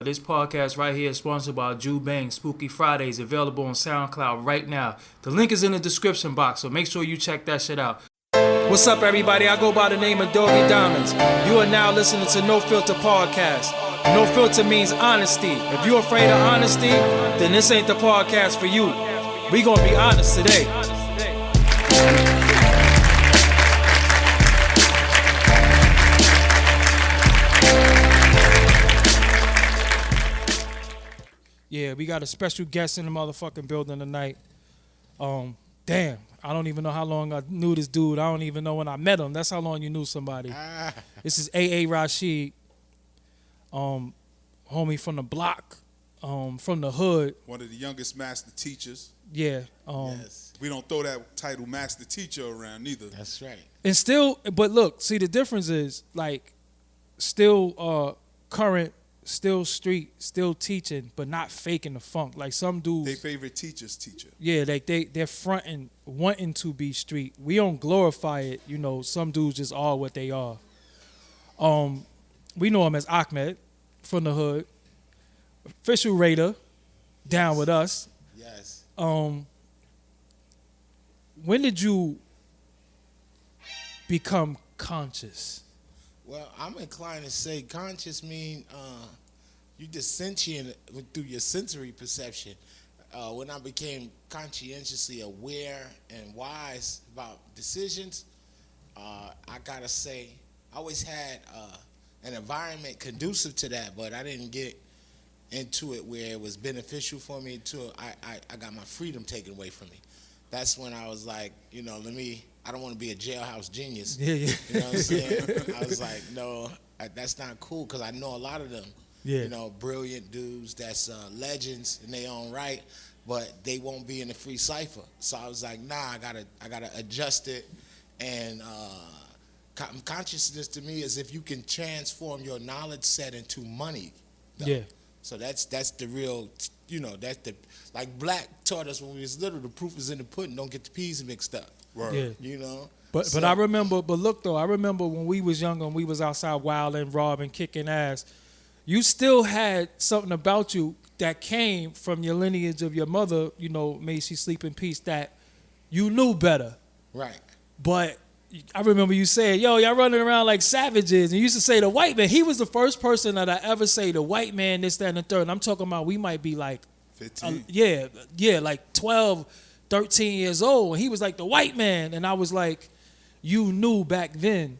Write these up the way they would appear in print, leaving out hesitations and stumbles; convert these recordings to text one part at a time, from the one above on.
This podcast right here is sponsored by Jew Bang Spooky Fridays, available on SoundCloud right now. The link is in the description box, so make sure you check that shit out. What's up, everybody? I go by the name of Doggie Diamonds. You are now listening to No Filter Podcast. No filter means honesty. If you're afraid of honesty, then this ain't the podcast for you. We gonna be honest today. Yeah, we got a special guest in the motherfucking building tonight. Damn, I don't even know how long I knew this dude. I don't even know when I met him. That's how long you knew somebody. This is AA Rashid, homie from the block, from the hood. One of the youngest master teachers. Yeah. Yes. We don't throw that title master teacher around neither. That's right. And still, but look, see the difference is like still current, still street, still teaching, but not faking the funk. Like some dudes, They favorite teacher's teacher. yeah, they're fronting, wanting to be street. We don't glorify it, you know. Some dudes just are what they are. We know him as Ahmed from the hood, official Raider, down with us. Yes. When did you become conscious? Well, I'm inclined to say conscious mean you just sentient through your sensory perception. When I became conscientiously aware and wise about decisions, I gotta say, I always had an environment conducive to that, but I didn't get into it where it was beneficial for me until I got my freedom taken away from me. That's when I was like, you know, I don't want to be a jailhouse genius. Yeah. You know what I'm saying? I was like, no, that's not cool, because I know a lot of them. Yeah. You know, brilliant dudes that's legends in their own right, but they won't be in the free cipher. So I was like, nah, I gotta adjust it. And consciousness to me is if you can transform your knowledge set into money. Though. Yeah. So that's the real, you know, that's the, like Black taught us when we was little, the proof is in the pudding, don't get the peas mixed up. Word. Yeah. You know? But I remember, but look though, I remember when we was younger and we was outside wilding, robbing, kicking ass, you still had something about you that came from your lineage of your mother, you know, may she sleep in peace, that you knew better. Right. But I remember you saying, yo, y'all running around like savages. And you used to say the white man. He was the first person that I ever say the white man, this, that, and the third. And I'm talking about we might be like, 15. like 12, 13 years old. And he was like the white man. And I was like, you knew back then.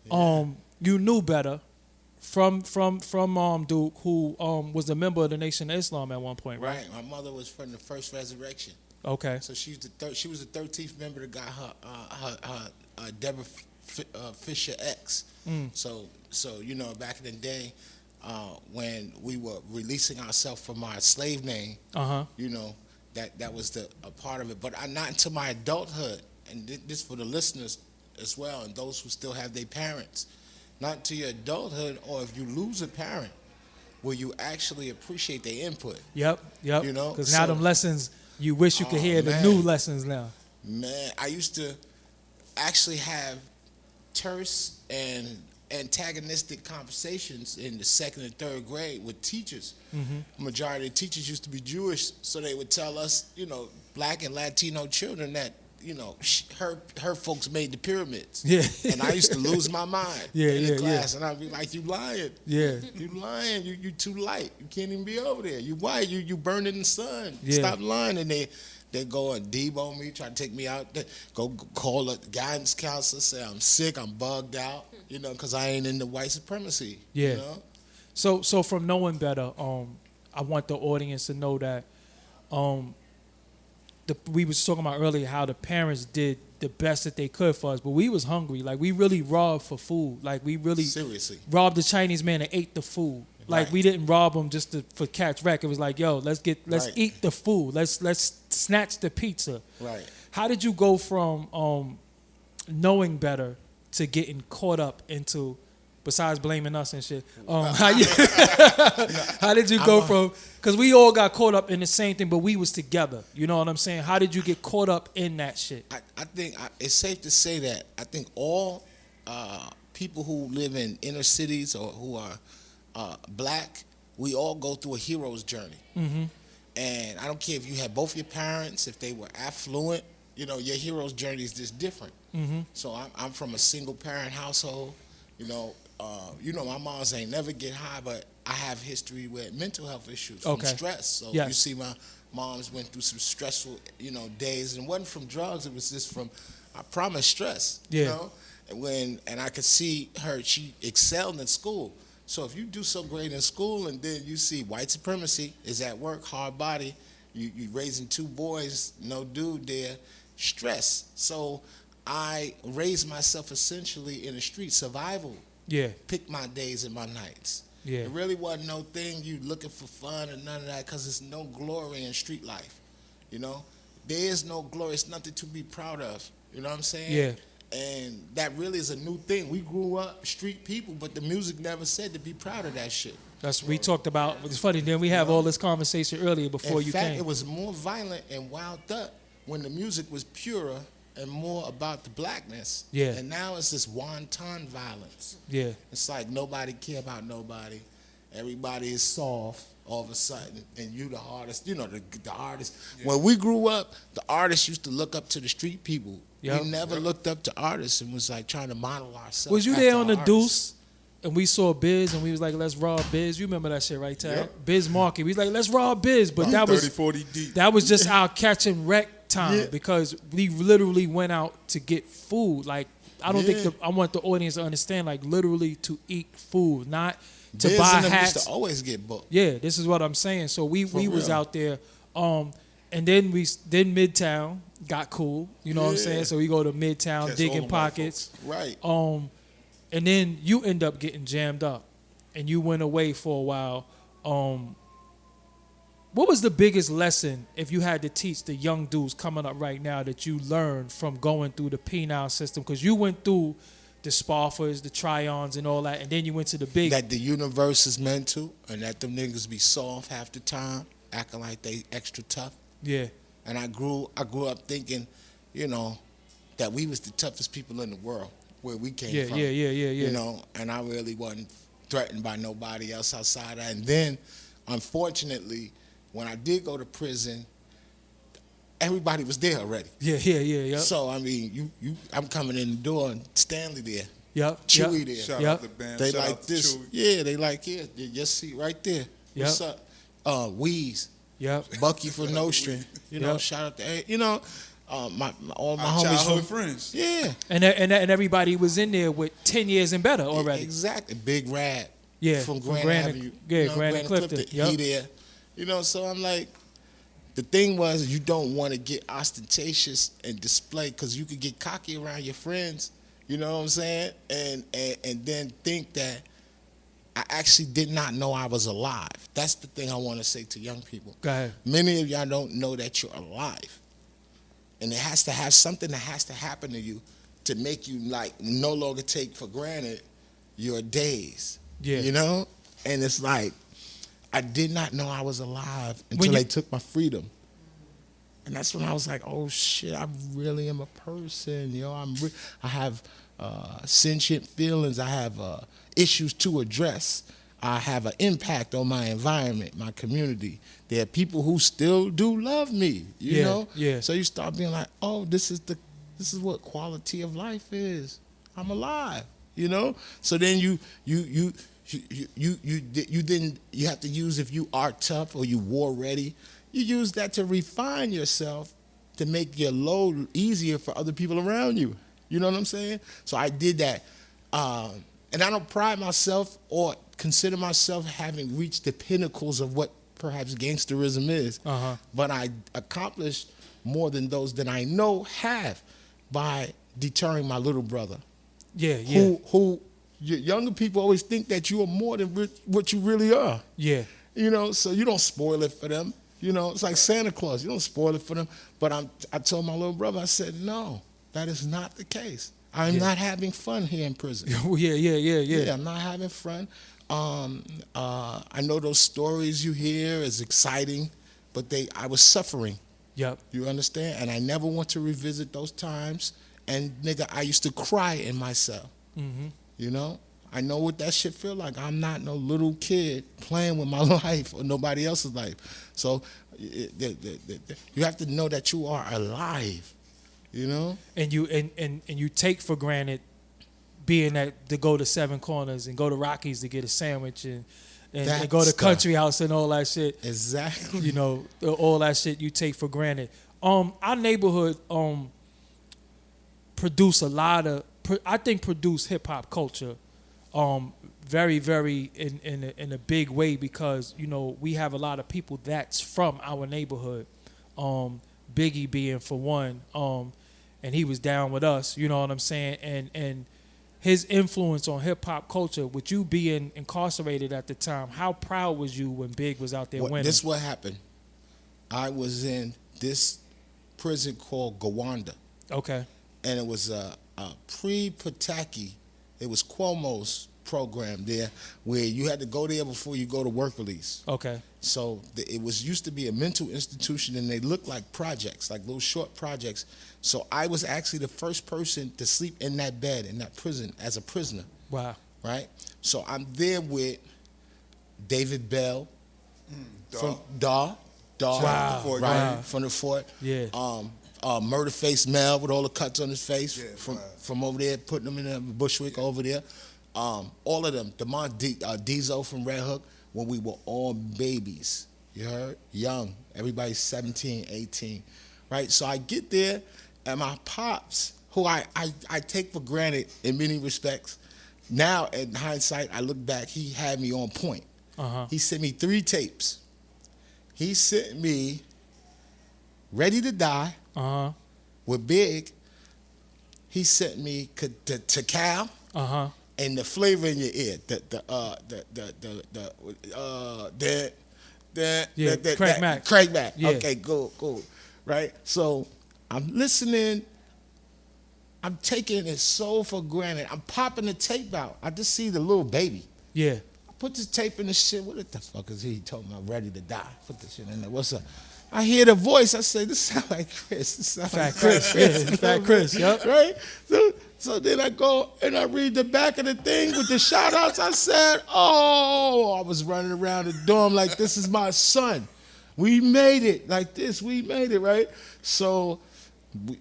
Yeah. You knew better from Duke, who was a member of the Nation of Islam at one point, right? Right. My mother was from the first resurrection. Okay. So she was the 13th member that got her Deborah Fisher X. So you know, back in the day, when we were releasing ourselves from our slave name, you know, that was a part of it. But not until my adulthood, and this for the listeners as well, and those who still have their parents, not until your adulthood, or if you lose a parent, will you actually appreciate their input. Yep. You know, because now them lessons, you wish you could hear the new lessons now. Man, I used to actually have terse and antagonistic conversations in the second and third grade with teachers. Majority of teachers used to be Jewish, so they would tell us, you know, Black and Latino children that, you know, her folks made the pyramids. Yeah. And I used to lose my mind in the class, and I'd be like, you lying. Yeah. You lying. You too light. You can't even be over there. You white. You burned in the sun. Yeah. Stop lying. And they go and debo me, try to take me out. They go call a guidance counselor, say I'm sick, I'm bugged out, you know, because I ain't in the white supremacy. Yeah. You know? So from knowing better, I want the audience to know that we was talking about earlier how the parents did the best that they could for us, but we was hungry. Like, we really robbed for food. Like, we really Seriously robbed the Chinese man and ate the food. Like, we didn't rob him just for catch wreck. It was like, yo, let's eat the food. Let's snatch the pizza. Right. How did you go from knowing better to getting caught up into, besides blaming us and shit? How did you go from, because we all got caught up in the same thing, but we was together. You know what I'm saying? How did you get caught up in that shit? I think it's safe to say that I think all people who live in inner cities or who are black we all go through a hero's journey. And I don't care if you had both your parents, if they were affluent, you know, your hero's journey is just different. So I'm from a single parent household. You know, my moms ain't never get high, but I have history with mental health issues from stress. So you see my moms went through some stressful, you know, days, and it wasn't from drugs. It was just from, I promise, stress. You know, and I could see her. She excelled in school. So if you do so great in school, and then you see white supremacy is at work, hard body, you raising 2 boys, no dude there, stress. So I raised myself essentially in the street, survival. Pick my days and my nights. It really wasn't no thing you looking for fun or none of that, because there's no glory in street life. You know, there is no glory. It's nothing to be proud of. You know what I'm saying? And that really is a new thing. We grew up street people, but the music never said to be proud of that shit. That's what we talked about. It's funny, then we have all this conversation earlier before you came. In fact, it was more violent and wound up when the music was purer and more about the blackness. And now it's this wanton violence. It's like nobody care about nobody. Everybody is soft all of a sudden, and you the hardest. You know, the artist. When we grew up, the artists used to look up to the street people. We never looked up to artists and was like trying to model ourselves. Was you there on the Deuce? And we saw Biz, and we was like, let's rob Biz. You remember that shit, right, Tad? Biz Market. We was like, let's rob Biz. But that 30, 40 deep. That was just our catch and wreck time, because we literally went out to get food. Like, I don't think I want the audience to understand, like, literally to eat food, not to Biz buy and them hats. used to always get booked. This is what I'm saying. So we was out there, and then Midtown got cool. You know what I'm saying? So we go to Midtown, Catch digging pockets. Right. And then you end up getting jammed up, and you went away for a while. What was the biggest lesson, if you had to teach the young dudes coming up right now, that you learned from going through the penile system? Because you went through the Spoffers, the Tryons, and all that, and then you went to the big. That the universe is mental, and that them niggas be soft half the time, acting like they extra tough. And I grew up thinking, you know, that we was the toughest people in the world, where we came from. You know, and I really wasn't threatened by nobody else outside that. And then, unfortunately, when I did go to prison, everybody was there already. So I mean, I'm coming in the door and Stanley there. Chewy there. Shout out the band. They Shout like out to this. Chewy. They like here. Your seat right there. What's up? Weeze. Bucky for No String. You know, shout out to all my homies childhood friends. And everybody was in there with 10 years and better already. Exactly. Big Rad. From Grand Avenue. Grand and Clifton. He there. You know, so I'm like, the thing was, you don't want to get ostentatious and display, because you could get cocky around your friends. You know what I'm saying? And then think that I actually did not know I was alive. That's the thing I want to say to young people. Go ahead. Many of y'all don't know that you're alive. And it has to have something that has to happen to you to make you, like, no longer take for granted your days. You know? And it's like, I did not know I was alive until they took my freedom. And that's when I was like, oh shit, I really am a person. You know, I have sentient feelings. I have issues to address. I have an impact on my environment, my community. There are people who still do love me. You know? So you start being like, oh, this is what quality of life is. I'm alive. You know? So then you have to use, if you are tough or you war ready, you use that to refine yourself to make your load easier for other people around you. You know what I'm saying? So I did that. And I don't pride myself or consider myself having reached the pinnacles of what perhaps gangsterism is. But I accomplished more than those that I know have by deterring my little brother. Who younger people always think that you are more than what you really are. You know, so you don't spoil it for them. You know, it's like Santa Claus. You don't spoil it for them. But I told my little brother, I said, no, that is not the case. I'm not having fun here in prison. I'm not having fun. I know those stories you hear is exciting, but I was suffering. You understand? And I never want to revisit those times. And nigga, I used to cry in my cell. You know, I know what that shit feel like. I'm not no little kid playing with my life or nobody else's life. So you have to know that you are alive, you know? And you take for granted being at to go to Seven Corners and go to Rockies to get a sandwich and go to Country House and all that shit. Exactly. You know, all that shit you take for granted. Our neighborhood produce hip hop culture very, very in a big way, because, you know, we have a lot of people that's from our neighborhood. Biggie being for one, and he was down with us, you know what I'm saying? And his influence on hip hop culture, with you being incarcerated at the time, how proud was you when Big was out there winning? This what happened. I was in this prison called Gowanda. Okay. And it was a pre-Pataki. It was Cuomo's program there, where you had to go there before you go to work release. Okay. So it used to be a mental institution, and they looked like projects, like little short projects. So I was actually the first person to sleep in that bed in that prison as a prisoner. Wow. Right? So I'm there with David Bell from Wow. From the fort. Yeah. Murder Face Mel with all the cuts on his face from over there, putting them in the Bushwick over there. All of them. Demont Diesel from Red Hook, when we were all babies. You heard? Young. Everybody's 17, 18. Right? So I get there, and my pops, who I take for granted in many respects, now in hindsight, I look back, he had me on point. Uh-huh. He sent me 3 tapes. He sent me Ready to Die with Big. He sent me to Cal and The Flavor in Your Ear. Craig Mack. Craig Mack. Yeah. Okay, cool. Right? So I'm listening. I'm taking it so for granted. I'm popping the tape out. I just see the little baby. Yeah. I put this tape in the shit. What the fuck is he? He told me I'm ready to die. Put this shit in there. What's up? I hear the voice. I say, this sound like Chris. This sound Fat like Chris. Yeah, Fat Chris. Yep. Right? So then I go and I read the back of the thing with the shout outs. I said, I was running around the dorm like, this is my son. We made it like this. We made it, right? So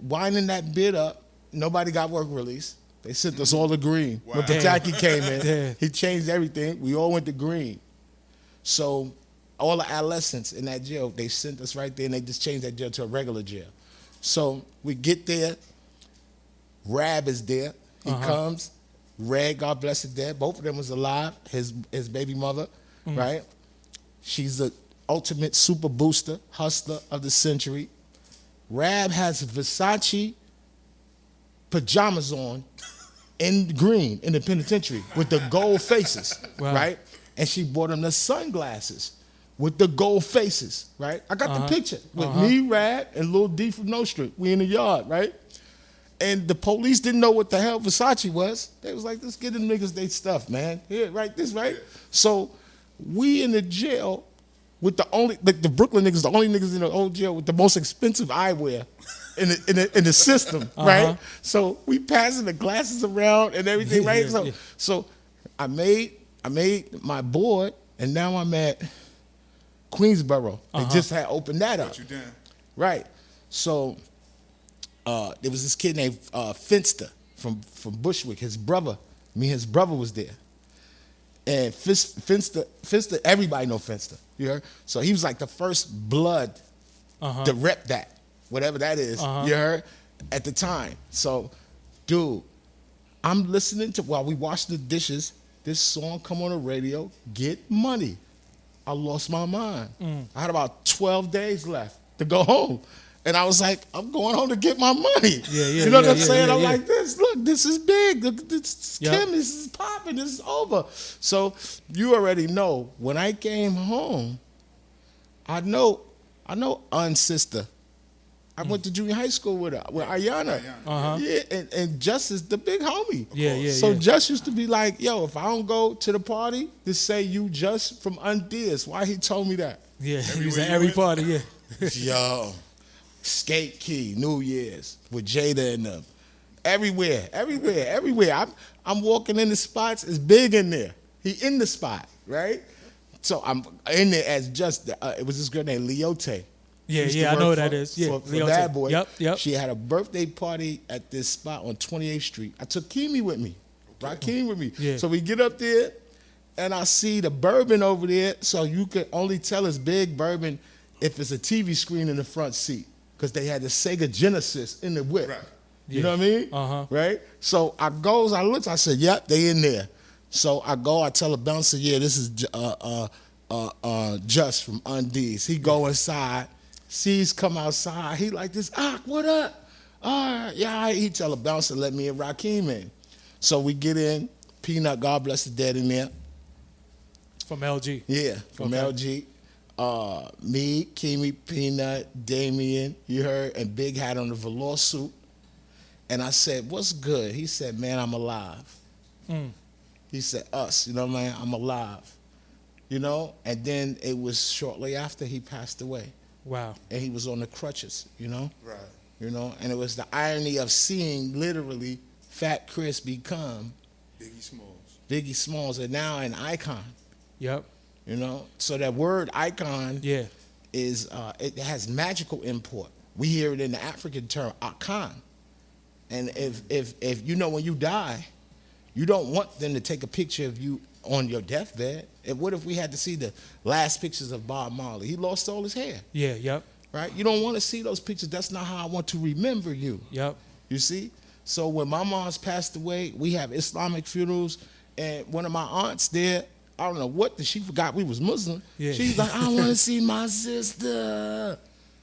winding that bit up, nobody got work release. They sent us all to green. Wow. When Pataki came in, Damn. he changed everything. We all went to green. So all the adolescents in that jail, they sent us right there, and they just changed that jail to a regular jail. So we get there. Rab is there. He comes. Red, God bless his dad. Both of them was alive. His baby mother, right? She's the ultimate super booster, hustler of the century. Rab has Versace pajamas on in green in the penitentiary with the gold faces, right? And she bought him the sunglasses with the gold faces, right? I got the picture with me, Rab, and Lil D from No Street. We in the yard, right? And the police didn't know what the hell Versace was. They was like, let's get them niggas they stuff, man. Here, right, this, right? So we in the jail with the Brooklyn niggas, the only niggas in the old jail with the most expensive eyewear in the system, right? So we passing the glasses around and everything, right? So I made my board, and now I'm at Queensboro. They just had opened that up. Got you down. Right. So there was this kid named Finster from Bushwick. His brother was there. And Finster, everybody know Finster. You heard? So he was like the first blood to rep that, whatever that is. You heard? At the time. So, dude, I'm listening to, while we wash the dishes, this song come on the radio, Get Money. I lost my mind. I had about 12 days left to go home. And I was like, I'm going home to get my money. You know what I'm saying? I'm like, this is big. This Kim, this is popping. This is over. So you already know, when I came home, I know sister. I went to junior high school with her, with Ayana. Yeah, and Just is the big homie. So Just used to be like, yo, if I don't go to the party, just say you Just from Undears. Why he told me that? Yeah, he was at every party, Yo. Skate Key, New Year's with Jada and them. Everywhere. I'm walking in the spots. It's big in there. He in the spot, right? So I'm in there as just. It was this girl named Leote. Yeah, I know what that is. Yeah, for Bad Boy. Yep. She had a birthday party at this spot on 28th Street. I took Kimi with me. Rakeem with me. Yeah. So we get up there, and I see the bourbon over there. So you could only tell it's big bourbon if it's a TV screen in the front seat, because they had the Sega Genesis in the whip. Right. You know what I mean? Uh-huh. Right? So I goes, I looked, I said, yep, they in there. So I go, I tell the bouncer, yeah, this is Just from Undies. He go inside, sees come outside. He like this, what up? Yeah, he tell the bouncer, let me and Rakeem in. So we get in, Peanut, God bless the dead, in there. From LG. Yeah, from LG. Me, Kimi, Peanut, Damien, you heard, and Big had on the velour suit. And I said, what's good? He said, man, I'm alive. He said, us, you know what I mean? I'm alive. You know? And then it was shortly after he passed away. Wow. And he was on the crutches, you know? Right. You know? And it was the irony of seeing literally Fat Chris become Biggie Smalls, and now an icon. Yep. You know? So that word icon is, it has magical import. We hear it in the African term, akan. And if you know, when you die, you don't want them to take a picture of you on your deathbed. And what if we had to see the last pictures of Bob Marley? He lost all his hair. Yeah, yep. Right? You don't want to see those pictures. That's not how I want to remember you. Yep. You see? So when my mom's passed away, we have Islamic funerals, and one of my aunts there, I don't know what, she forgot we was Muslim. Yeah. She's like, I want to see my sister.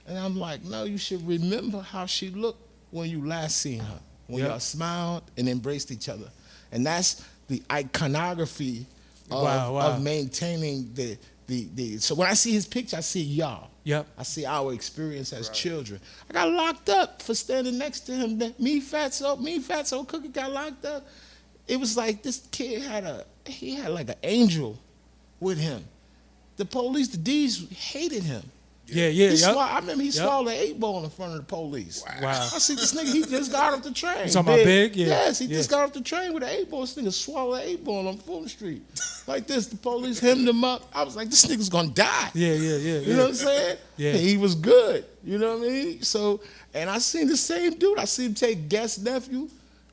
And I'm like, no, you should remember how she looked when you last seen her, when y'all smiled and embraced each other. And that's the iconography of maintaining the so when I see his picture, I see y'all. Yep. I see our experience as children. I got locked up for standing next to him. Me, Fatso Cookie got locked up. It was like this kid had like an angel with him. The police, the D's hated him. Yeah. I remember he swallowed an 8-ball in front of the police. Wow. I see this nigga, he just got off the train. You talking about Big? Yeah. Yes, he just got off the train with an 8-ball. This nigga swallowed an 8-ball on Fulton Street. Like this, the police hemmed him up. I was like, this nigga's gonna die. Yeah. You know what I'm saying? Yeah. And he was good. You know what I mean? So, and I seen the same dude. I seen him take guest nephew.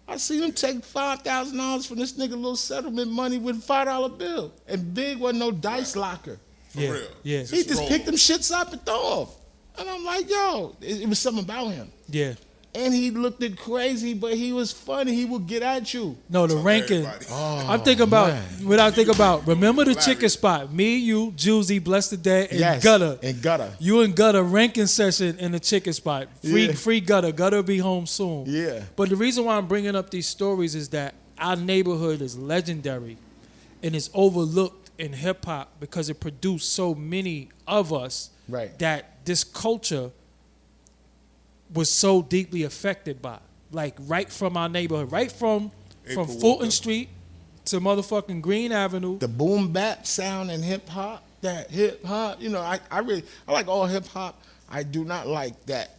I seen him take $5,000 from this nigga little settlement money with $5 bill. And Big wasn't no dice locker. For real. Yeah. He just picked them shits up and throw off. And I'm like, yo, it was something about him. Yeah. And he looked it crazy, but he was funny. He would get at you. No, the ranking. I'm thinking about what I think about. Remember the chicken spot? Me, you, Juicy, Bless the Dead, and Gutter. And Gutter. You and Gutter ranking session in the chicken spot. Free Gutter. Gutter be home soon. Yeah. But the reason why I'm bringing up these stories is that our neighborhood is legendary and is overlooked in hip hop because it produced so many of us that this culture was so deeply affected by. Like right from our neighborhood, right from Fulton Street to motherfucking Green Avenue. The boom bap sound in hip hop, that hip hop, you know, I like all hip hop. I do not like that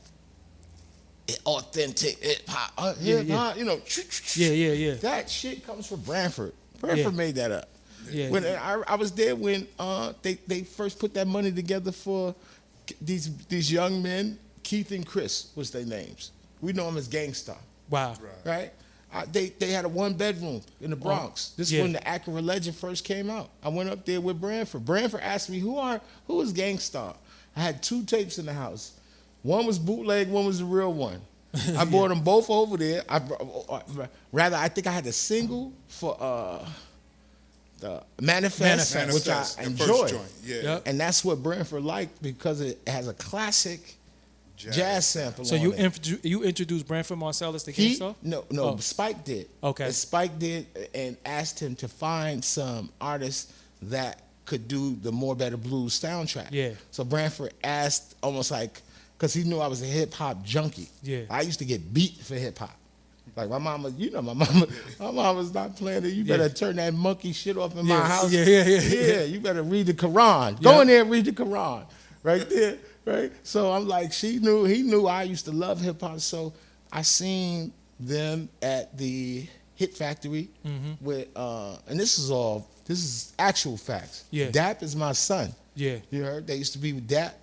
authentic hip hop. Hip hop, you know. Yeah. That shit comes from Branford. Branford made that up. Yeah. When I was there when they first put that money together for these young men, Keith and Chris was their names. We know them as Gangstar. Wow. Right? They had a 1-bedroom in the Bronx. This is when the Acura Legend first came out. I went up there with Branford. Branford asked me, who is Gangstar? I had 2 tapes in the house. One was bootleg, one was the real one. I brought them both over there. I think I had a single for the Manifest, which I enjoyed. And that's what Branford liked because it has a classic jazz sample. So you introduced Branford Marsalis to Gangstar? No, Spike did. Okay. And Spike did and asked him to find some artists that could do the More Better Blues soundtrack. Yeah. So Branford asked almost like, because he knew I was a hip hop junkie. Yeah. I used to get beat for hip hop. Like my mama, my mama's not playing it. You better turn that monkey shit off in my house. Yeah, you better read the Quran. Go in there and read the Quran. Right there, right? So I'm like, he knew I used to love hip hop. So I seen them at the Hit Factory with, and this is actual facts. Yeah. Dap is my son. Yeah. You heard? They used to be with Dap,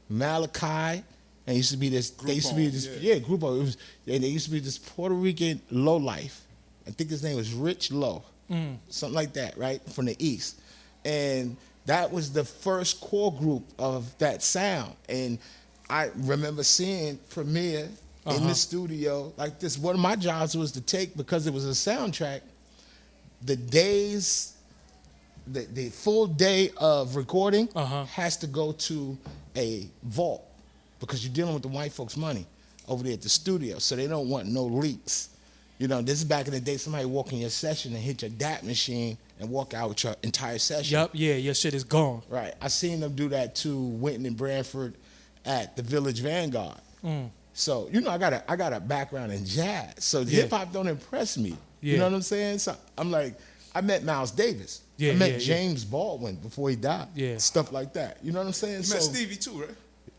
Malachi, and used to be this. They used to be this. Groupon, Yeah, Grupo. It was, and they used to be this Puerto Rican low life. I think his name was Rich Low, something like that, right? From the East, and that was the first core group of that sound. And I remember seeing Premier in the studio like this. One of my jobs was to take, because it was a soundtrack, the days, the full day of recording has to go to a vault, because you're dealing with the white folks' money over there at the studio, so they don't want no leaks. You know, this is back in the day, somebody walk in your session and hit your DAT machine and walk out with your entire session. Yup, yeah, your shit is gone. Right. I seen them do that to Winton and Branford at the Village Vanguard. So, you know, I got a background in jazz. So hip hop don't impress me. Yeah. You know what I'm saying? So I'm like, I met Miles Davis. Yeah, I met yeah, James Baldwin before he died. Yeah. Stuff like that. You know what I'm saying? You met Stevie too, right?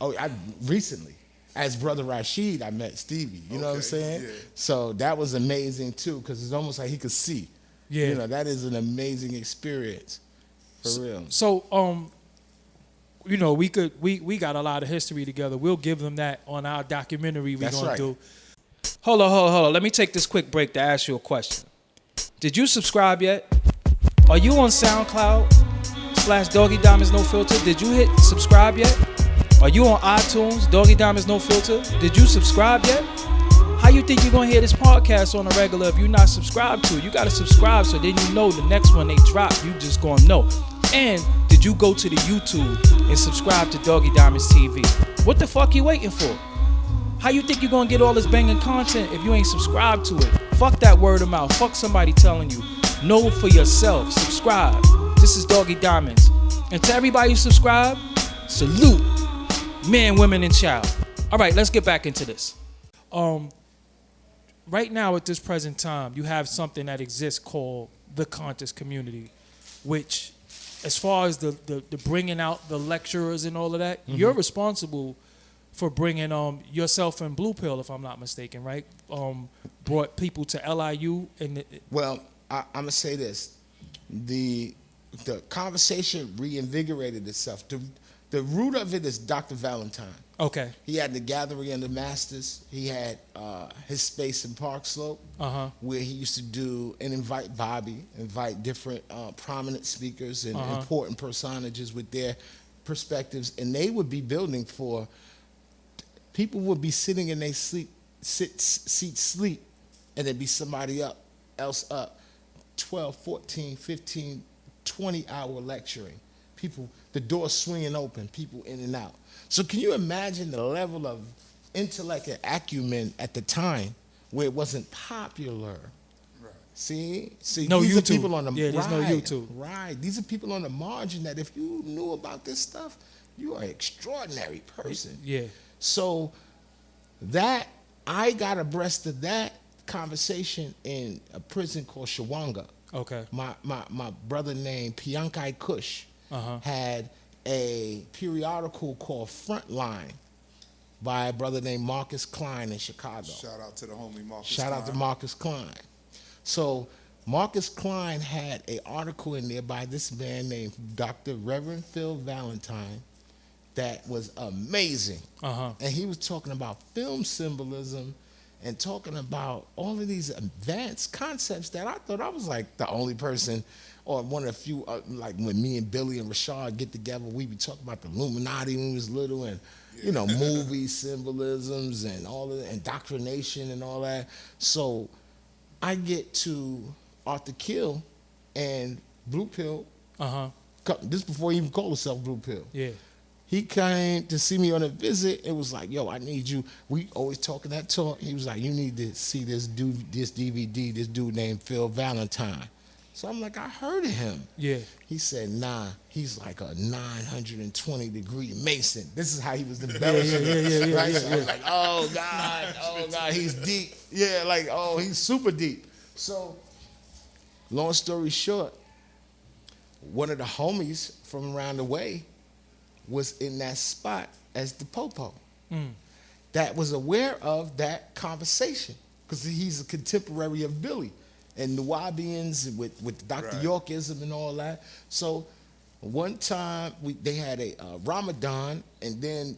Oh, I recently. As Brother Rashid, I met Stevie. You know what I'm saying? Yeah. So that was amazing too, because it's almost like he could see. Yeah. You know, that is an amazing experience. For real. So, you know, we got a lot of history together. We'll give them that on our documentary we're That's gonna right. do. Hold on. Let me take this quick break to ask you a question. Did you subscribe yet? Are you on SoundCloud/Doggie Diamonds No Filter? Did you hit subscribe yet? Are you on iTunes, Doggie Diamonds No Filter? Did you subscribe yet? How you think you're gonna hear this podcast on a regular if you're not subscribed to it? You gotta subscribe so then you know the next one they drop, you just gonna know. And did you go to the YouTube and subscribe to Doggie Diamonds TV? What the fuck you waiting for? How you think you're gonna get all this banging content if you ain't subscribed to it? Fuck that word of mouth. Fuck somebody telling you. Know for yourself. Subscribe. This is Doggie Diamonds. And to everybody who subscribe, salute. Men, women, and child. All right, let's get back into this. Right now at this present time, you have something that exists called the conscious community, which, as far as the bringing out the lecturers and all of that, you're responsible for bringing yourself and Blue Pill, if I'm not mistaken, right? Brought people to LIU and Well, I'm gonna say this: the conversation reinvigorated itself. The root of it is Dr. Valentine. okay, He had the Gathering of the Masters. He had his space in Park Slope, where he used to do and invite Bobby, invite different prominent speakers and important personages with their perspectives, and they would be building for. People would be sitting in their seat, sleep, and there'd be somebody else up, 12, 14, 15, 20-hour lecturing. People, the door swinging open, people in and out. So can you imagine the level of intellect and acumen at the time where it wasn't popular? Right. See, No these are YouTube. people on the Yeah, there's no YouTube. Right, these are people on the margin that if you knew about this stuff, you are an extraordinary person. yeah, So that I got abreast of that conversation in a prison called Shawanga. okay, My brother named Piankai Kush had a periodical called Frontline by a brother named Marcus Klein in Chicago. Shout out to the homie Marcus. Shout out to Marcus Klein. So Marcus Klein had an article in there by this man named Dr. Reverend Phil Valentine that was amazing. And he was talking about film symbolism and talking about all of these advanced concepts that I thought I was like the only person or one of the few, like when me and Billy and Rashad get together, we be talking about the Illuminati when we was little and, you know, movie symbolisms and all of the indoctrination and all that. So I get to Arthur Kill and Blue Pill. This before he even called himself Blue Pill. yeah, He came to see me on a visit and was like, yo, I need you. We always talking that talk. He was like, you need to see this dude, this DVD, this dude named Phil Valentine. So I'm like, I heard of him. yeah. He said, nah, he's like a 920-degree Mason. This is how he was embellishing it. Right? So I was like, oh, God, he's deep. Yeah, like, oh, he's super deep. So, long story short, one of the homies from around the way was in that spot as the popo that was aware of that conversation. because he's a contemporary of Billy and the Nubians with Dr. Right. Yorkism and all that. So one time they had a Ramadan, and then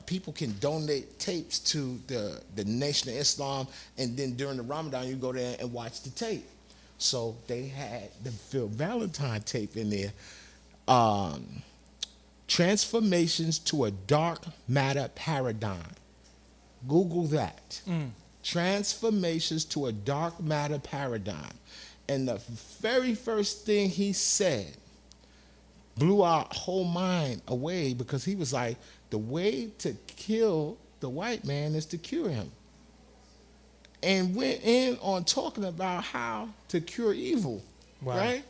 people can donate tapes to the Nation of Islam, and then during the Ramadan you go there and watch the tape. So they had the Phil Valentine tape in there. Transformations to a Dark Matter Paradigm. Google that. Transformations to a Dark Matter Paradigm. And the very first thing he said blew our whole mind away, because he was like, the way to kill the white man is to cure him. And went in on talking about how to cure evil, right?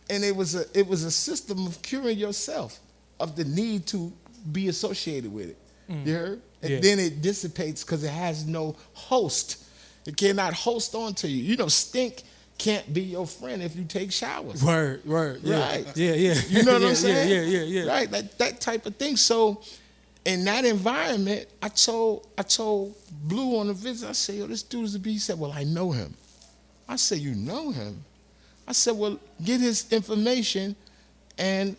And it was a system of curing yourself of the need to be associated with it. You heard? And then it dissipates because it has no host. It cannot host onto you. You know, stink can't be your friend if you take showers. Word. Right. Yeah. You know what I'm saying? Yeah. Right, that type of thing. So in that environment, I told Blue on the visit, I said, yo, this dude is a beast. He said, well, I know him. I said, you know him? I said, well, get his information. And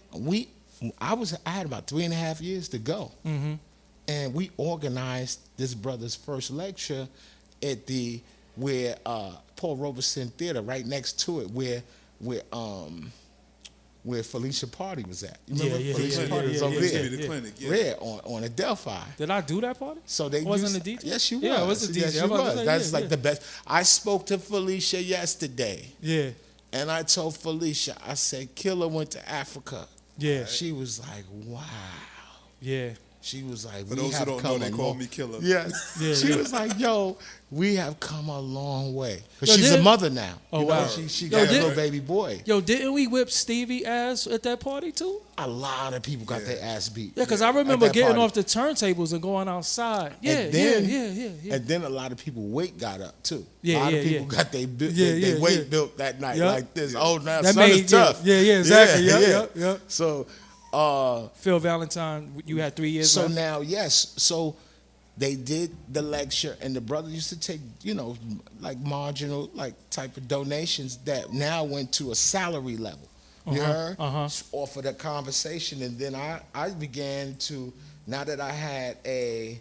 I had about 3.5 years to go. And we organized this brother's first lecture at where Paul Robeson Theater, right next to it, where Felicia Party was at. You remember Felicia Party was over there? The clinic, Yeah, on Adelphi. Did I do that party? So they wasn't the DJ? Yes, you was. Yeah, I was the DJ. Yes, you was. That's like the best. I spoke to Felicia yesterday. Yeah. And I told Felicia, I said, Killer went to Africa. Yeah. She was like, wow. Yeah. She was like, For those who don't know, they call me Killer. Yes. Yeah, She yeah. was like, yo, we have come a long way. Yo, Because she's a didn't- mother now. Oh, You know, wow. She Yo, got a didn't- little baby boy. Yo, didn't we whip Stevie ass at that party too? A lot of people got their ass beat. Yeah, because I at remember that getting party. off the turntables and going outside. Yeah, And then- yeah. And then a lot of people weight got up too. Yeah, a lot yeah, of people yeah. got their Yeah, weight yeah. built that night Yup. like this. Oh, now That son made- is tough. yeah, exactly. Yup. So, Phil Valentine, you had 3 years so left? now, yes. So they did the lecture, and the brother used to take, like marginal, like type of donations that now went to a salary level. You heard? Off of that conversation, and then I began to, now that I had a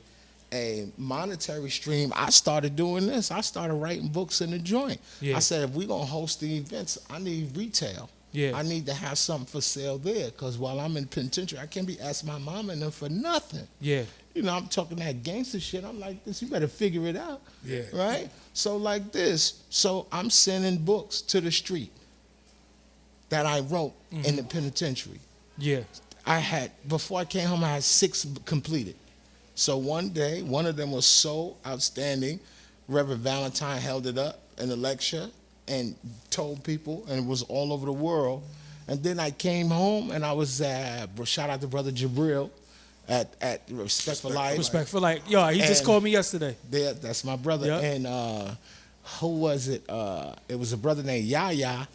monetary stream, I started doing this. I started writing books in the joint. Yeah. I said, if we're gonna host the events, I need retail. Yeah. I need to have something for sale there, because while I'm in penitentiary, I can't be asking my mom and them for nothing. Yeah. I'm talking that gangster shit. I'm like, this, you better figure it out. Yeah. Right? So like this. So I'm sending books to the street that I wrote in the penitentiary. Yeah. Before I came home, I had 6 completed. So one day, one of them was so outstanding, Reverend Valentine held it up in a lecture and told people, and it was all over the world. And then I came home, and I was shout out to Brother Jabril at Respect for Life. Respect for like, yo, he just And- called me yesterday. That's my brother. Yep. And who was it? It was a brother named Yaya.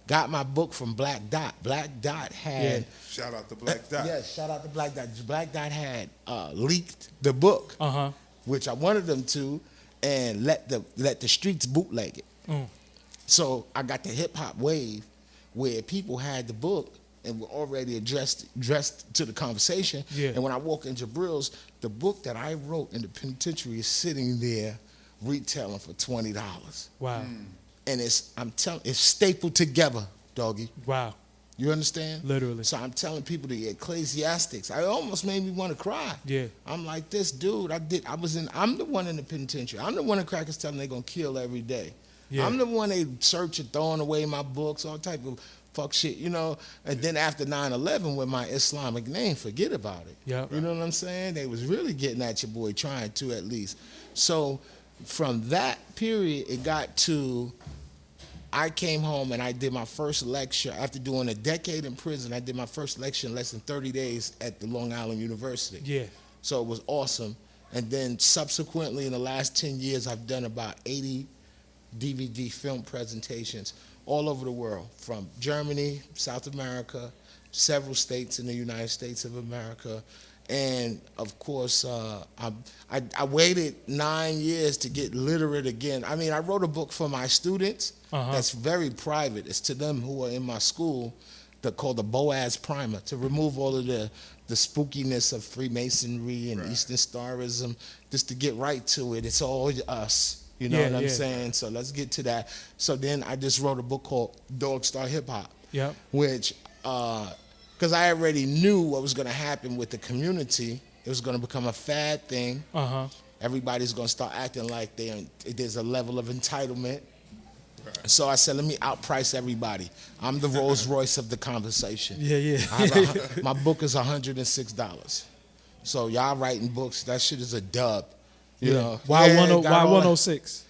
Got my book from Black Dot. Black Dot had. Shout out to Black Dot. Yes, shout out to Black Dot. Black Dot had leaked the book, which I wanted them to, and let the streets bootleg it. So I got the hip hop wave where people had the book and were already dressed to the conversation. Yeah. And when I walk in Jabril's, the book that I wrote in the penitentiary is sitting there retailing for $20. Wow. And it's stapled together, doggy. Wow. You understand? Literally. So I'm telling people, the ecclesiastics, I almost made me want to cry. Yeah. I'm like, this dude, I'm the one in the penitentiary. I'm the one the crackers telling they're going to kill every day. Yeah. I'm the one they searching, throwing away my books, all type of fuck shit, And then after 9/11, with my Islamic name, forget about it. Yeah. You know what I'm saying? They was really getting at your boy, trying to at least. So from that period, it got to, I came home and I did my first lecture. After doing a decade in prison, I did my first lecture in less than 30 days at the Long Island University. Yeah. So it was awesome. And then subsequently, in the last 10 years, I've done about 80 DVD film presentations all over the world, from Germany, South America, several states in the United States of America, And of course, I waited 9 years to get literate again. I mean, I wrote a book for my students that's very private. It's to them who are in my school, called the Boaz Primer, to remove all of the spookiness of Freemasonry and Eastern Starism, just to get right to it. It's all us. You know what I'm saying? So let's get to that. So then I just wrote a book called Dog Star Hip Hop, which, because I already knew what was going to happen with the community. It was going to become a fad thing. Everybody's going to start acting like there's a level of entitlement. So I said, let me outprice everybody. I'm the Rolls Royce of the conversation. My book is $106. So y'all writing books, that shit is a dub. You know. Why 106?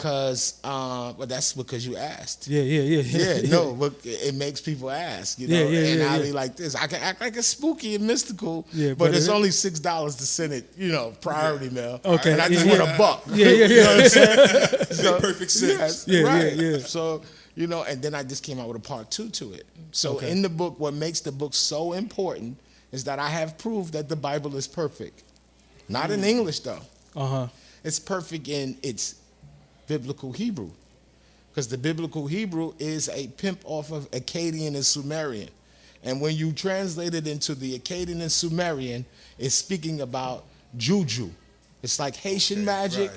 Well, that's because you asked. No, but it makes people ask, you know. And I'll be like this. I can act like it's spooky and mystical, but it's only $6 to send it, you know, priority mail. Okay. And I just want a buck. You know what I'm saying? So, perfect sense. So, you know, and then I just came out with a part 2 to it. So in the book, what makes the book so important is that I have proved that the Bible is perfect. Not in English, though. It's perfect in its biblical Hebrew, because the biblical Hebrew is a pimp off of Akkadian and Sumerian, and when you translate it into the Akkadian and Sumerian, it's speaking about juju. It's like Haitian magic.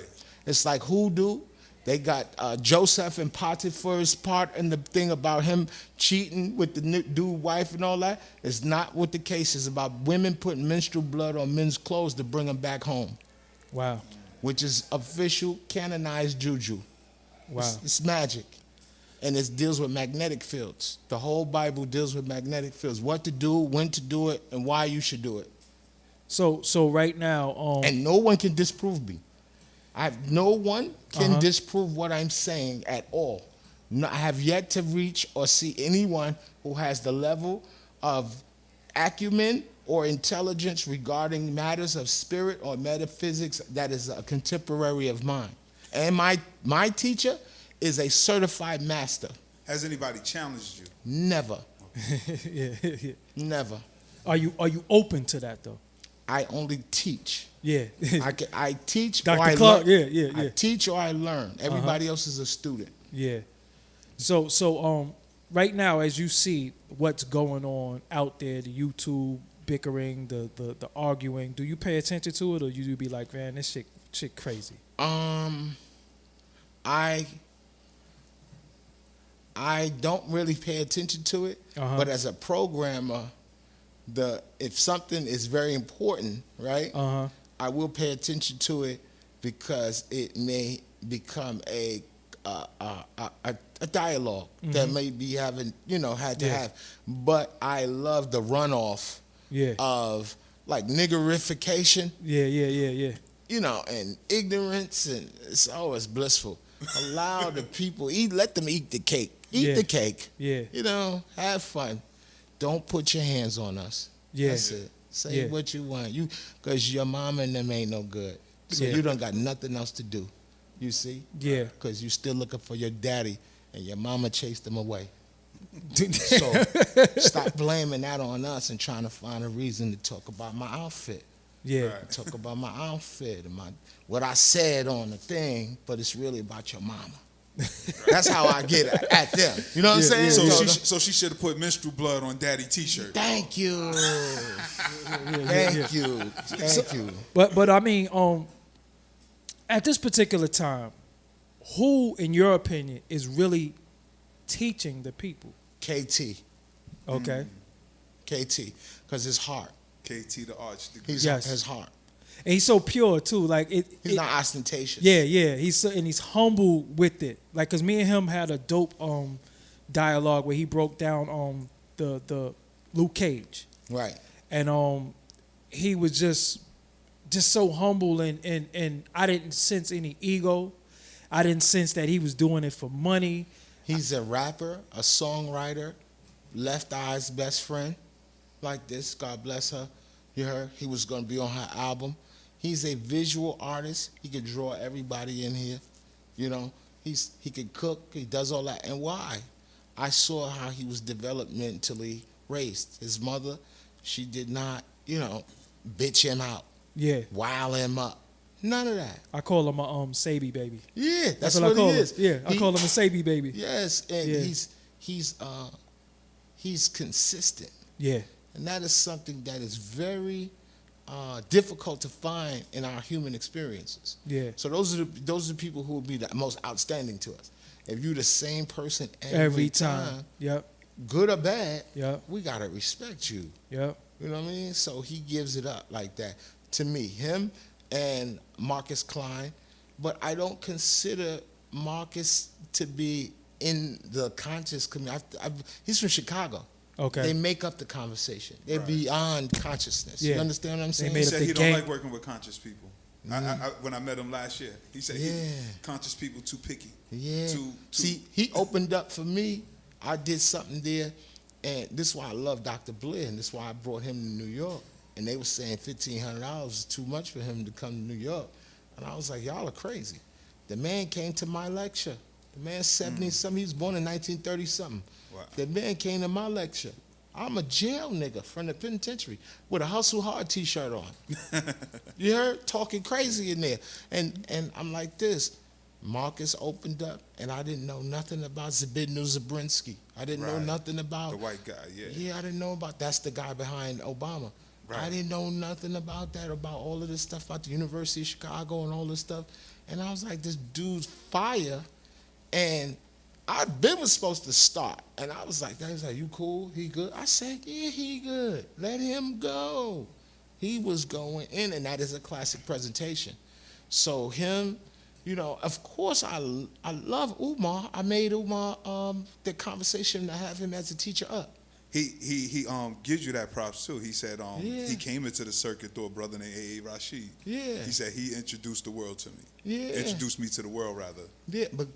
It's like hoodoo. They got Joseph and Potiphar's part in the thing about him cheating with the dude wife and all that. It's not what the case is about. Women putting menstrual blood on men's clothes to bring them back home. Wow. Which is official canonized juju. Wow. It's magic. And it deals with magnetic fields. The whole Bible deals with magnetic fields. What to do, when to do it, and why you should do it. So right now... and no one can disprove me. No one can disprove what I'm saying at all. No, I have yet to reach or see anyone who has the level of acumen or intelligence regarding matters of spirit or metaphysics that is a contemporary of mine. And my teacher is a certified master. Has anybody challenged you? Never. Never. Are you open to that, though? I only teach. I teach Dr. or I Clark, learn. I teach or I learn. Everybody else is a student. So right now, as you see what's going on out there, the YouTube bickering, the arguing, do you pay attention to it, or you be like, man, this shit crazy? I don't really pay attention to it, but as a programmer, if something is very important, right, I will pay attention to it, because it may become a dialogue that may be having, had to have. But I love the runoff of like niggerification. And ignorance, and it's always blissful. Allow the people let them eat the cake. Eat the cake. Have fun. Don't put your hands on us. That's it. Say what you want. Because your mama and them ain't no good. So you don't got nothing else to do. You see? Because you still looking for your daddy, and your mama chased him away. So stop blaming that on us and trying to find a reason to talk about my outfit. Talk about my outfit and what I said on the thing, but it's really about your mama. That's how I get at them. You know what I'm saying? So she should have put menstrual blood on daddy t-shirt. Thank you. Thank you. But I mean, at this particular time, who, in your opinion, is really teaching the people? KT. Okay. KT, because his heart. KT the arch. His heart. And he's so pure too, like he's not ostentatious. He's humble with it. Like, cause me and him had a dope dialogue where he broke down the Luke Cage. Right. And he was just so humble, and I didn't sense any ego. I didn't sense that he was doing it for money. He's a rapper, a songwriter, Left Eye's best friend, like this. God bless her. You heard? He was going to be on her album. He's a visual artist. He could draw everybody in here. He could cook. He does all that. And why? I saw how he was developmentally raised. His mother, she did not, bitch him out, Yeah. wow him up. None of that. I call him a Sabi baby. Yeah, that's what I what call he him. is. Yeah, I call him a Sabi baby. Yes, and Yeah. he's consistent, Yeah. and that is something that is very difficult to find in our human experiences. Yeah. So those are the people who will be the most outstanding to us. If you're the same person Every time. Yep. good or bad, Yep. we gotta respect you. Yep. You know what I mean? So he gives it up like that. To me, him and Marcus Klein, but I don't consider Marcus to be in the conscious community. He's from Chicago. Okay. They make up the conversation. They're beyond consciousness. Yeah. You understand what I'm saying? He made said up he the don't gang. like working with conscious people. When I met him last year, he said conscious people too picky. Yeah. Too, See, he opened up for me. I did something there, and this is why I love Dr. Blair, and this is why I brought him to New York. And they were saying $1,500 is too much for him to come to New York. And I was like, y'all are crazy. The man came to my lecture. The man's 70-something. He was born in 1930-something. Wow. The man came to my lecture. I'm a jail nigga from the penitentiary with a Hustle Hard T-shirt on. You heard? Talking crazy in there. And I'm like this. Marcus opened up, and I didn't know nothing about Zbigniew Zabrinski. I didn't know Right. nothing about... The white guy, yeah. Yeah, I didn't know about... That's the guy behind Obama. Right. I didn't know nothing about that, about all of this stuff, about the University of Chicago and all this stuff. And I was like, this dude's fire. And Ben was supposed to start. And I was like, you cool? He good? I said, yeah, he good. Let him go. He was going in, and that is a classic presentation. So him, you know, of course I love Umar. I made Umar the conversation to have him as a teacher up. He gives you that props too. He said Yeah. he came into the circuit through a brother named AA Rashid. Yeah. He said he introduced the world to me. Yeah. Introduced me to the world rather. Yeah, but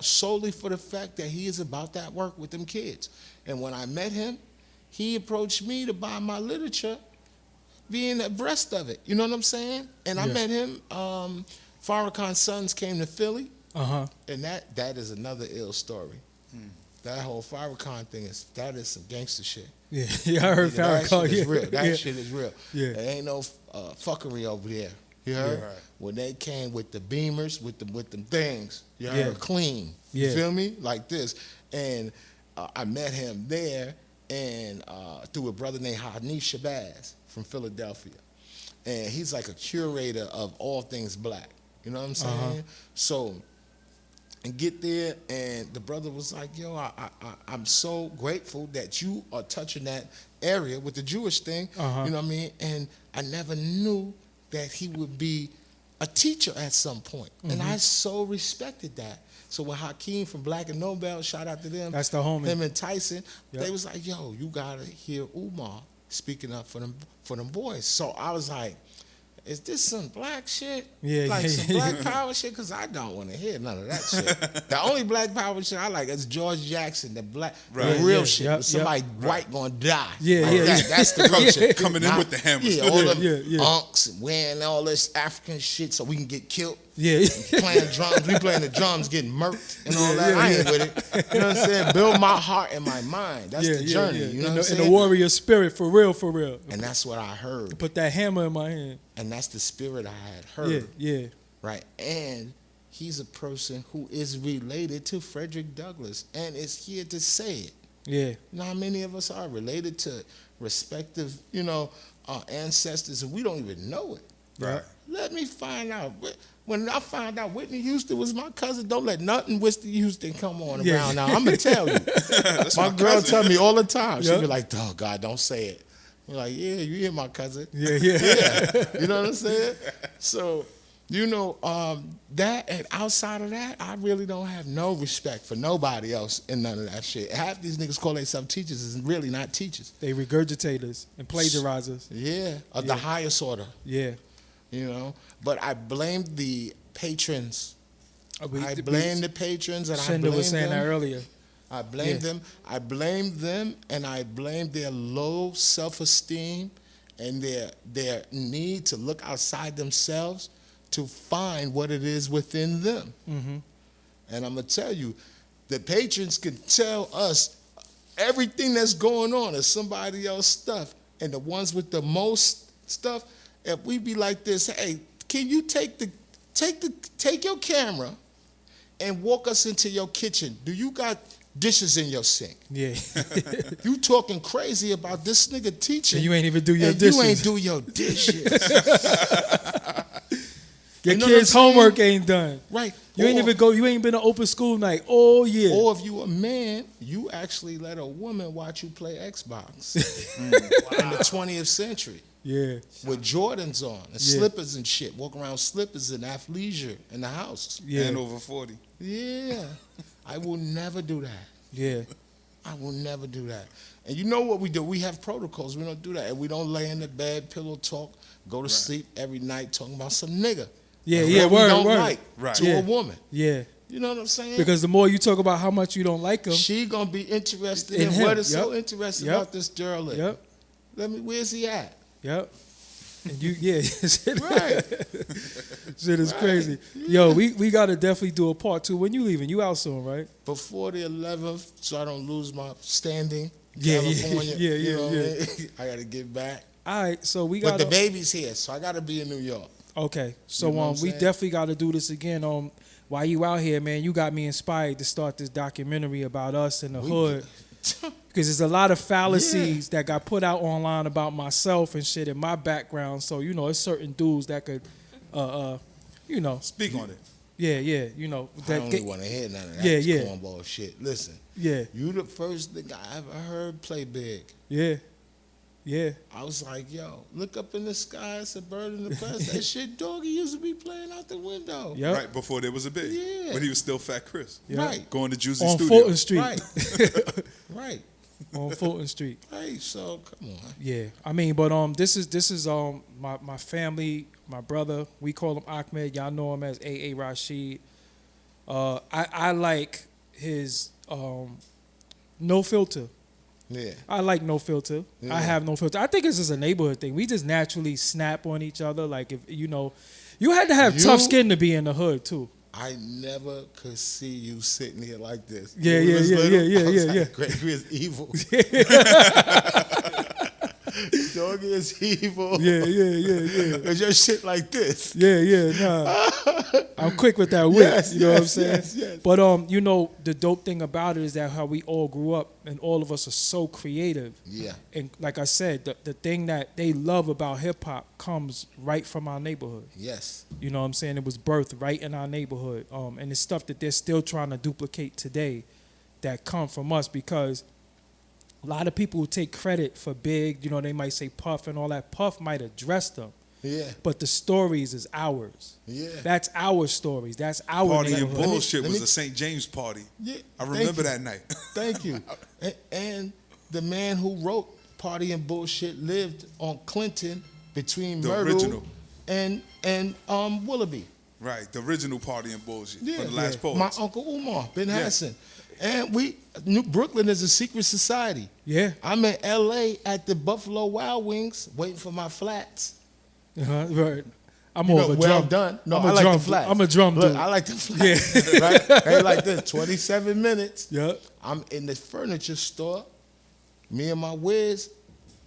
solely for the fact that he is about that work with them kids. And when I met him, he approached me to buy my literature, being abreast of it. You know what I'm saying? And I met him. Farrakhan's sons came to Philly, and that is another ill story. That whole Farrakhan thing is some gangster shit. Yeah, I heard Farrakhan. That shit is real. Yeah. That shit is real. Yeah. There ain't no fuckery over there. You heard? Yeah. Right. When they came with the Beamers, with them things, you heard? Yeah. Clean. Yeah. You feel me? Like this. And I met him there, and through a brother named Hanif Shabazz from Philadelphia. And he's like a curator of all things black. You know what I'm saying? So, and get there, and the brother was like, yo, I'm so grateful that you are touching that area with the Jewish thing. You know what I mean? And I never knew that he would be a teacher at some point. And I so respected that. So when Hakeem from Black and Nobel, shout out to them. That's the homie. Him and Tyson, Yep. they was like, yo, you gotta hear Umar speaking up for them boys. So I was like, is this some black shit? Yeah, like yeah, some yeah. black power shit? Because I don't want to hear none of that shit. The only black power shit I like is George Jackson, the real Yeah, shit. yep, With somebody white gonna die. Yeah, Like yeah, that. yeah. That's the real shit. Coming in with the hammers. Yeah, all them Yeah. unks and wearing all this African shit so we can get killed. Yeah. Playing drums, we playing the drums, getting murked and all that. I ain't with it. You know what I'm saying? Build my heart and my mind. That's the journey. You know what I'm saying? And the warrior spirit, for real, for real. And that's what I heard. Put that hammer in my hand. And that's the spirit I had heard. Yeah. Right. And he's a person who is related to Frederick Douglass and is here to say it. Yeah. You know how many of us are related to respective, ancestors, and we don't even know it. Right. Let me find out. When I found out Whitney Houston was my cousin, don't let nothing Whitney Houston come on around now. I'm going to tell you. my girl cousin. tell me all the time. She Yep. be like, oh, God, don't say it. I'm like, yeah, you hear my cousin. Yeah. Yeah. You know what I'm saying? So, that, and outside of that, I really don't have no respect for nobody else in none of that shit. Half these niggas call themselves teachers is really not teachers. They regurgitators and plagiarizers. Yeah, of the highest order, Yeah. But I blame the patrons. I blame the patrons, and I Shenda blame was saying them. that earlier. I blame them. I blame them, and I blame their low self-esteem and their need to look outside themselves to find what it is within them. Mm-hmm. And I'm gonna tell you, the patrons can tell us everything that's going on is somebody else's stuff. and the ones with the most stuff, if we be like this, hey, can you take your camera and walk us into your kitchen? Do you got dishes in your sink? Yeah. You talking crazy about this nigga teaching. And you ain't even do your and dishes. You ain't do your dishes. Your You know kids' what I'm saying? homework ain't done. Right. You ain't even go. You ain't been to open school night all year. Or if you a man, you actually let a woman watch you play Xbox in the 20th century. Yeah. With Jordans on and slippers and shit. Walk around slippers and athleisure in the house. Yeah. And over 40. Yeah. I will never do that. Yeah. I will never do that. And you know what we do? We have protocols. We don't do that. And we don't lay in the bed, pillow talk, go to sleep every night talking about some nigga. Yeah, And yeah, what we word, don't word. like to a woman. Yeah. You know what I'm saying? Because the more you talk about how much you don't like him, she gonna be interested in in him. what is Yep. so interesting Yep. about this girl. Yep. Where's he at? Yep. And you, yeah, Right. shit is crazy. Yo, we gotta definitely do a part 2. When you leaving? You out soon, right? Before the 11th, so I don't lose my standing. Yeah, California. yeah, you know what I yeah. mean? I gotta get back. All right, so we But got the baby's here, so I gotta be in New York. Okay, so You know what I'm we saying? definitely got to do this again. While you out here, man, you got me inspired to start this documentary about us in the hood. Because there's a lot of fallacies that got put out online about myself and shit in my background. So, you know, it's certain dudes that could, you know. Speak on it. Yeah, you know. I don't even want to hear none of that Yeah. cornball shit. Listen, Yeah, you the first nigga I ever heard play big. yeah. I was like, yo, look up in the sky, it's a bird in the press. That shit Doggie used to be playing out the window. Yep. Right before there was a big. Yeah. When he was still Fat Chris. Yep. Right. Going to Juicy On Studio. Fulton Street. Right. Right. On Fulton Street. Right. So come on. Yeah, I mean, but this is my family, my brother. We call him Ahmed. Y'all know him as AA Rashid. I like his no filter. Yeah. I like no filter. Yeah. I have no filter. I think it's just a neighborhood thing. We just naturally snap on each other. Like if you know, you had to have tough skin to be in the hood too. I never could see you sitting here like this. Yeah, When we was little, I was yeah. like, Gregory is evil. Doggie is evil. Yeah. Cause your shit like this. Yeah, nah. I'm quick with that wit, Yes, you know what I'm yes, saying? yes. But you know, the dope thing about it is that how we all grew up and all of us are so creative. Yeah. And like I said, the thing that they love about hip hop comes right from our neighborhood. Yes. You know what I'm saying? It was birthed right in our neighborhood. And it's stuff that they're still trying to duplicate today that come from us, because a lot of people who take credit for Big, you know, they might say Puff and all that. Puff might address them. Yeah. But the stories is ours. Yeah. That's our stories. That's our Party and neighborhood. bullshit let was me- a St. James party. Yeah. I Thank remember you. that night. Thank you. And the man who wrote Party and Bullshit lived on Clinton between The Myrtle original. and Willoughby. Right, the original party and bullshit. Yeah. For the last poets. My Uncle Umar, Ben Yeah. Hassan. And New Brooklyn is a secret society. Yeah. I'm in L.A. at the Buffalo Wild Wings waiting for my flats. Right. I'm You more know, of a well drum. done. No, I'm I a like drum the flats. I'm a drum Look, dude. I like the flats. Right? Ain't like this. 27 minutes. Yep. I'm in the furniture store. Me and my whiz.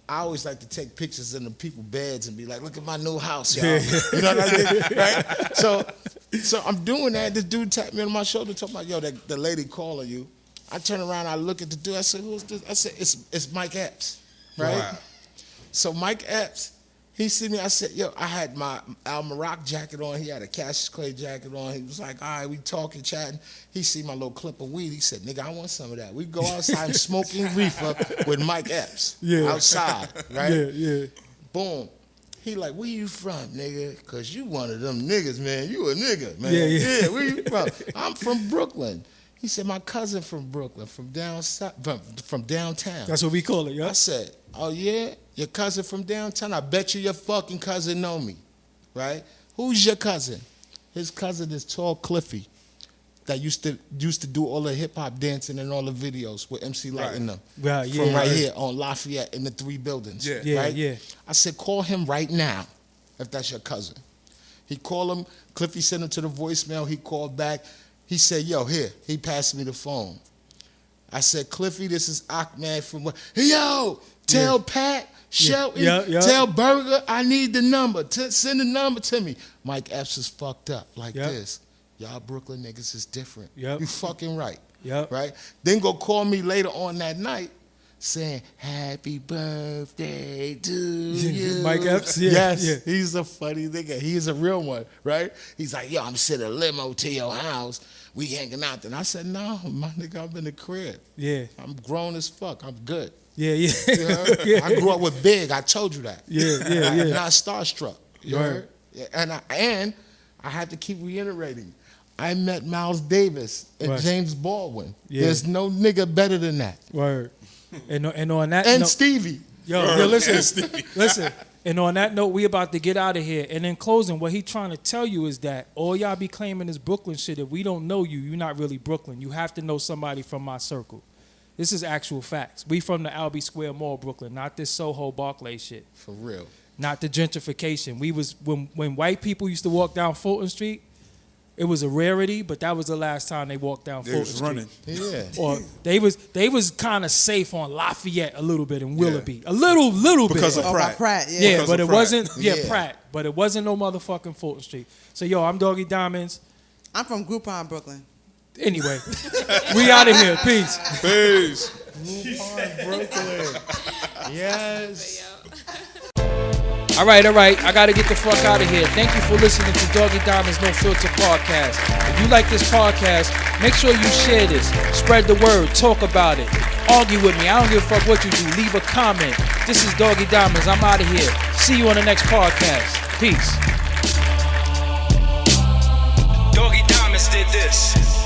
I always like to take pictures in the people's beds and be like, look at my new house, y'all. You know what I mean? Right? So I'm doing that. This dude tapped me on my shoulder talking about, yo, the lady calling you. I turn around, I look at the dude. I said, who's this? I said, it's Mike Epps. Right? Wow. So Mike Epps, he see me. I said, yo, I had my Al Maroc jacket on. He had a Cassius Clay jacket on. He was like, all right, we talking, chatting. He see my little clip of weed. He said, nigga, I want some of that. We go outside and smoking reefer with Mike Epps. Yeah. Outside, right? Yeah. Boom. He like, where you from, nigga? Cause you one of them niggas, man. You a nigga, man. Yeah. Yeah, where you from? I'm from Brooklyn. He said, my cousin from Brooklyn, from down south, from downtown. That's what we call it, yeah? I said, oh yeah, your cousin from downtown? I bet you your fucking cousin know me, right? Who's your cousin? His cousin is Tall Cliffy, that used to do all the hip hop dancing and all the videos with MC Light and them. Right, yeah. From right here on Lafayette in the 3 buildings. Yeah. Yeah, right? yeah. I said, call him right now, if that's your cousin. He called him. Cliffy sent him to the voicemail. He called back. He said, yo, here. He passed me the phone. I said, Cliffy, this is Ahmed from... Hey, yo, tell Pat Shelton, Yeah. tell Burger I need the number. Send the number to me. Mike Epps is fucked up like this. Y'all Brooklyn niggas is different. Yep. You fucking right. Yep. Right? Then go call me later on that night saying, happy birthday to you. Mike Epps? Yes. He's a funny nigga. He's a real one, right? He's like, yo, I'm sending a limo to your house. We hanging out. Then I said, no, my nigga, I'm in the crib. Yeah. I'm grown as fuck. I'm good. Yeah. You know? I grew up with Big. I told you that. Yeah. I'm not starstruck. You Right. heard? Yeah, and I had to keep reiterating. I met Miles Davis and Right. James Baldwin. Yeah. There's no nigga better than that. Word. And on that And note, Stevie. yo, listen. And on that note, we about to get out of here. And in closing, what he trying to tell you is that all y'all be claiming is Brooklyn shit. If we don't know you, you're not really Brooklyn. You have to know somebody from my circle. This is actual facts. We from the Albee Square Mall, Brooklyn, not this Soho Barclay shit. For real. Not the gentrification. We was when white people used to walk down Fulton Street, it was a rarity, but that was the last time they walked down Fulton Street. running. Yeah. Or they was kind of safe on Lafayette a little bit and Willoughby. A little Because bit. of Pratt. Pratt, yeah. Yeah, Because but of it Pratt. wasn't Yeah. Pratt, but it wasn't no motherfucking Fulton Street. So yo, I'm Doggie Diamonds. I'm from Groupon, Brooklyn. Anyway, we out of here. Peace. Peace. Brooklyn. Yes. All right. I got to get the fuck out of here. Thank you for listening to Doggie Diamonds No Filter podcast. If you like this podcast, make sure you share this. Spread the word. Talk about it. Argue with me. I don't give a fuck what you do. Leave a comment. This is Doggie Diamonds. I'm out of here. See you on the next podcast. Peace. Doggie Diamonds did this.